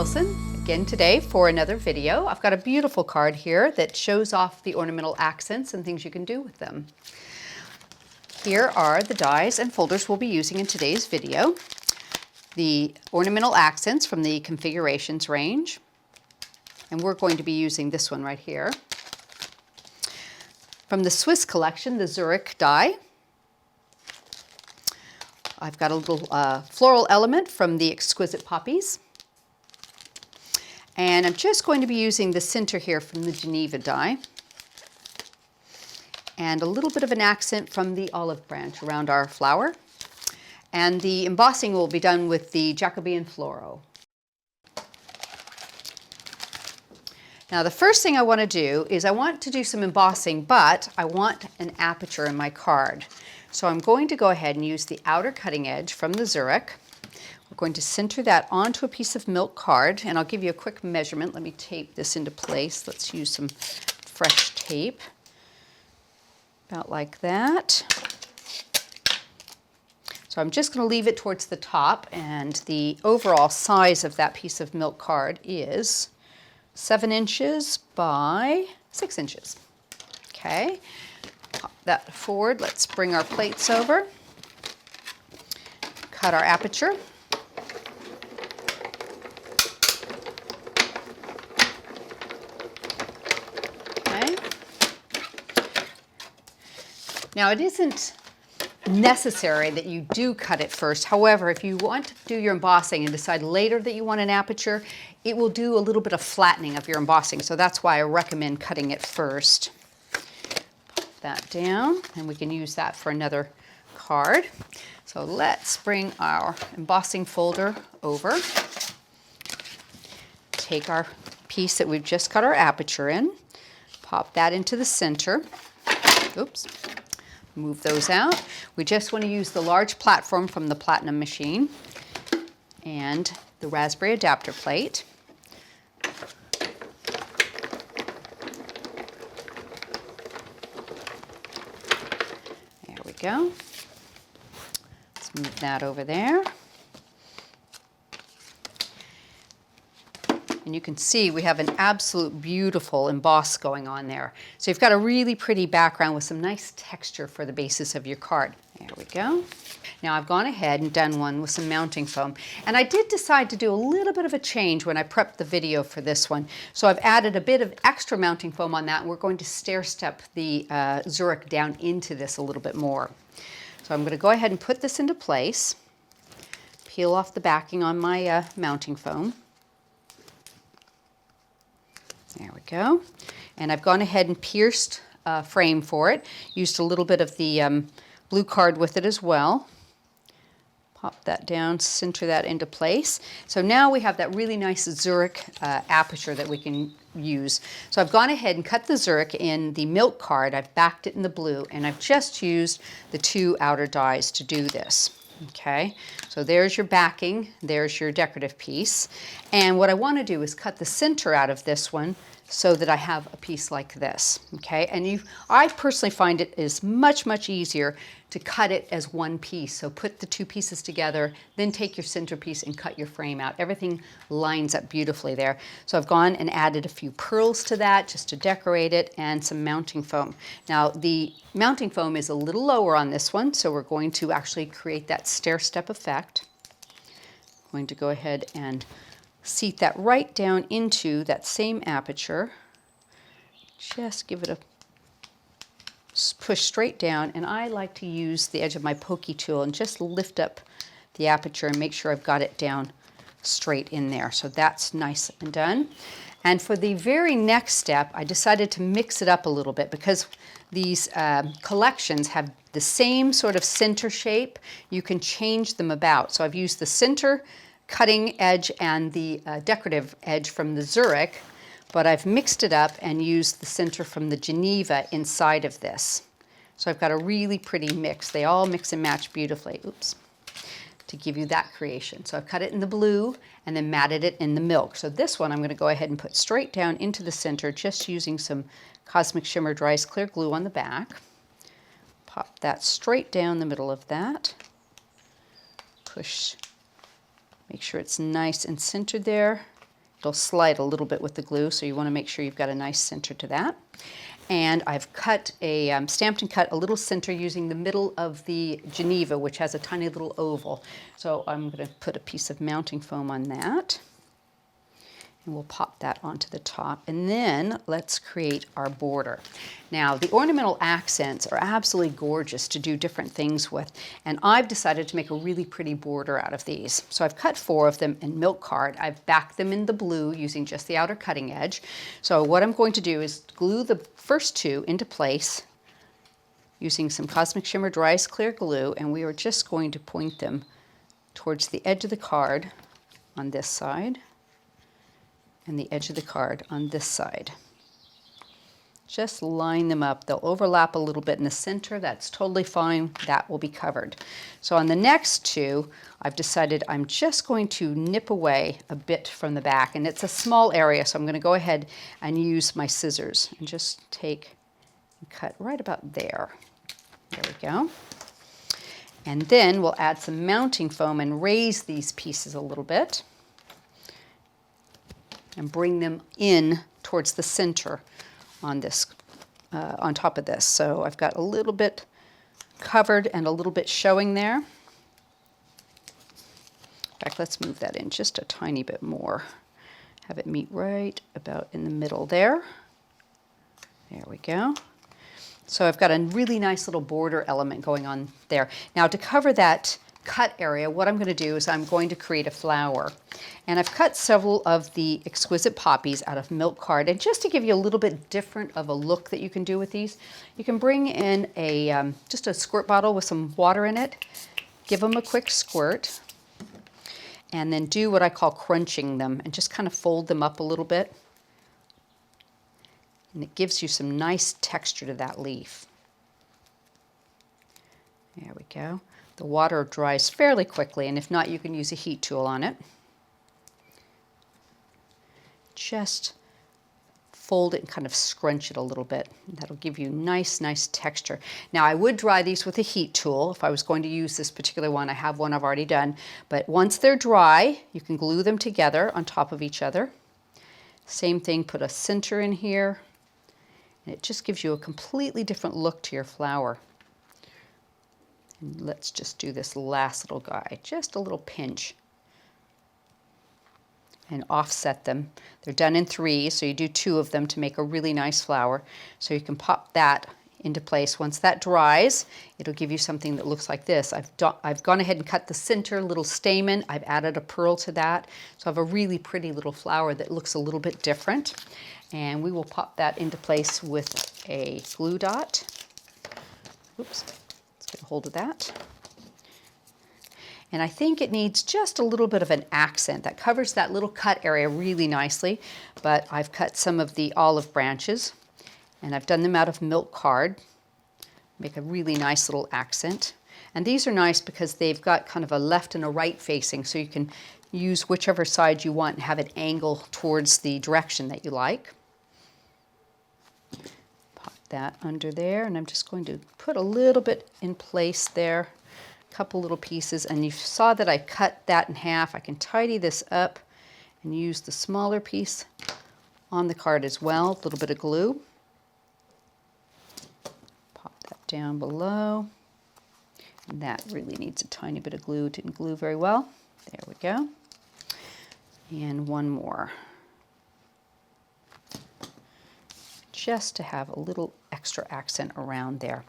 Wilson again today for another video. I've got a beautiful card here that shows off the ornamental accents and things you can do with them. Here are the dies and folders we'll be using in today's video. The ornamental accents from the configurations range, and we're going to be using this one right here. From the Swiss collection, the Zurich die. I've got a little floral element from the Exquisite poppies. And I'm just going to be using the center here from the Geneva die. And a little bit of an accent from the olive branch around our flower. And the embossing will be done with the Jacobean Floral. Now the first thing I want to do is I want to do some embossing, but I want an aperture in my card. So I'm going to go ahead and use the outer cutting edge from the Zurich. We're going to center that onto a piece of milk card, and I'll give you a quick measurement. Let me tape this into place. Let's use some fresh tape. About like that. So I'm just going to leave it towards the top, and the overall size of that piece of milk card is 7 inches by 6 inches. Okay. Pop that forward. Let's bring our plates over. Cut our aperture. Okay. Now it isn't necessary that you do cut it first. However, if you want to do your embossing and decide later that you want an aperture, it will do a little bit of flattening of your embossing. So that's why I recommend cutting it first. That down, and we can use that for another card. So let's bring our embossing folder over. Take our piece that we've just cut our aperture in, pop that into the center. Oops. Move those out. We just want to use the large platform from the Platinum machine and the raspberry adapter plate. Go. Let's move that over there. And you can see we have an absolute beautiful emboss going on there. So you've got a really pretty background with some nice texture for the basis of your card. There we go. Now I've gone ahead and done one with some mounting foam. And I did decide to do a little bit of a change when I prepped the video for this one. So I've added a bit of extra mounting foam on that, and we're going to stair step the Zurich down into this a little bit more. So I'm going to go ahead and put this into place. Peel off the backing on my mounting foam. There we go. And I've gone ahead and pierced a frame for it. Used a little bit of the blue card with it as well. Pop that down, center that into place. So now we have that really nice Zurich aperture that we can use. So I've gone ahead and cut the Zurich in the milk card. I've backed it in the blue, and I've just used the 2 outer dies to do this. Okay, so there's your backing, there's your decorative piece. And what I want to do is cut the center out of this one so that I have a piece like this. Okay, and I personally find it is much, much easier to cut it as one piece. So put the 2 pieces together, then take your centerpiece and cut your frame out. Everything lines up beautifully there. So I've gone and added a few pearls to that just to decorate it, and some mounting foam. Now the mounting foam is a little lower on this one, so we're going to actually create that stair step effect. I'm going to go ahead and seat that right down into that same aperture. Just give it a push straight down, and I like to use the edge of my pokey tool and just lift up the aperture and make sure I've got it down straight in there. So that's nice and done. And for the very next step, I decided to mix it up a little bit because these collections have the same sort of center shape. You can change them about. So I've used the center cutting edge and the decorative edge from the Zurich, but I've mixed it up and used the center from the Geneva inside of this. So I've got a really pretty mix. They all mix and match beautifully. Oops. To give you that creation. So I've cut it in the blue and then matted it in the milk. So this one I'm going to go ahead and put straight down into the center, just using some Cosmic Shimmer Dry's Clear Glue on the back. Pop that straight down the middle of that. Push, make sure it's nice and centered there. It'll slide a little bit with the glue, so you want to make sure you've got a nice center to that. And I've cut stamped and cut a little center using the middle of the Geneva, which has a tiny little oval. So I'm going to put a piece of mounting foam on that. And we'll pop that onto the top. And then let's create our border. Now, the ornamental accents are absolutely gorgeous to do different things with. And I've decided to make a really pretty border out of these. So I've cut 4 of them in milk card. I've backed them in the blue using just the outer cutting edge. So what I'm going to do is glue the first 2 into place using some Cosmic Shimmer Dry as Clear glue. And we are just going to point them towards the edge of the card on this side, and the edge of the card on this side. Just line them up. They'll overlap a little bit in the center. That's totally fine. That will be covered. So on the next 2, I've decided I'm just going to nip away a bit from the back. And it's a small area, so I'm going to go ahead and use my scissors and just take and cut right about there. There we go. And then we'll add some mounting foam and raise these pieces a little bit and bring them in towards the center on this, on top of this. So I've got a little bit covered and a little bit showing there. In fact, let's move that in just a tiny bit more. Have it meet right about in the middle there. There we go. So I've got a really nice little border element going on there. Now to cover that cut area, what I'm going to do is I'm going to create a flower. And I've cut several of the Exquisite poppies out of milk card. And just to give you a little bit different of a look that you can do with these, you can bring in a just a squirt bottle with some water in it, give them a quick squirt, and then do what I call crunching them and just kind of fold them up a little bit. And it gives you some nice texture to that leaf. There we go. The water dries fairly quickly, and if not, you can use a heat tool on it. Just fold it and kind of scrunch it a little bit. That'll give you nice texture. Now, I would dry these with a heat tool if I was going to use this particular one. I have one I've already done. But once they're dry, you can glue them together on top of each other. Same thing, put a center in here. And it just gives you a completely different look to your flower. And let's just do this last little guy, just a little pinch. And offset them. They're done in 3, so you do 2 of them to make a really nice flower. So you can pop that into place. Once that dries, it'll give you something that looks like this. I've gone ahead and cut the center little stamen. I've added a pearl to that. So I have a really pretty little flower that looks a little bit different. And we will pop that into place with a glue dot. Oops. Get a hold of that. And I think it needs just a little bit of an accent that covers that little cut area really nicely. But I've cut some of the olive branches and I've done them out of milk card. Make a really nice little accent. And these are nice because they've got kind of a left and a right facing, so you can use whichever side you want and have it angle towards the direction that you like. That under there, and I'm just going to put a little bit in place there, a couple little pieces, and you saw that I cut that in half. I can tidy this up and use the smaller piece on the card as well, a little bit of glue. Pop that down below, and that really needs a tiny bit of glue. Didn't glue very well. There we go. And one more. Just to have a little extra accent around there.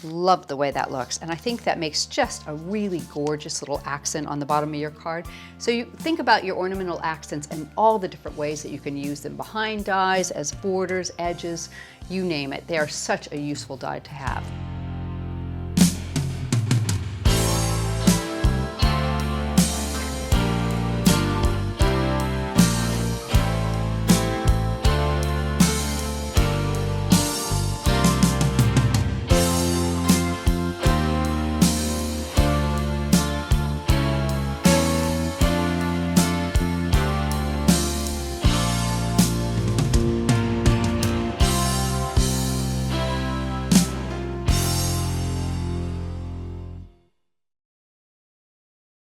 Love the way that looks, and I think that makes just a really gorgeous little accent on the bottom of your card. So you think about your ornamental accents and all the different ways that you can use them behind dies, as borders, edges, you name it. They are such a useful die to have.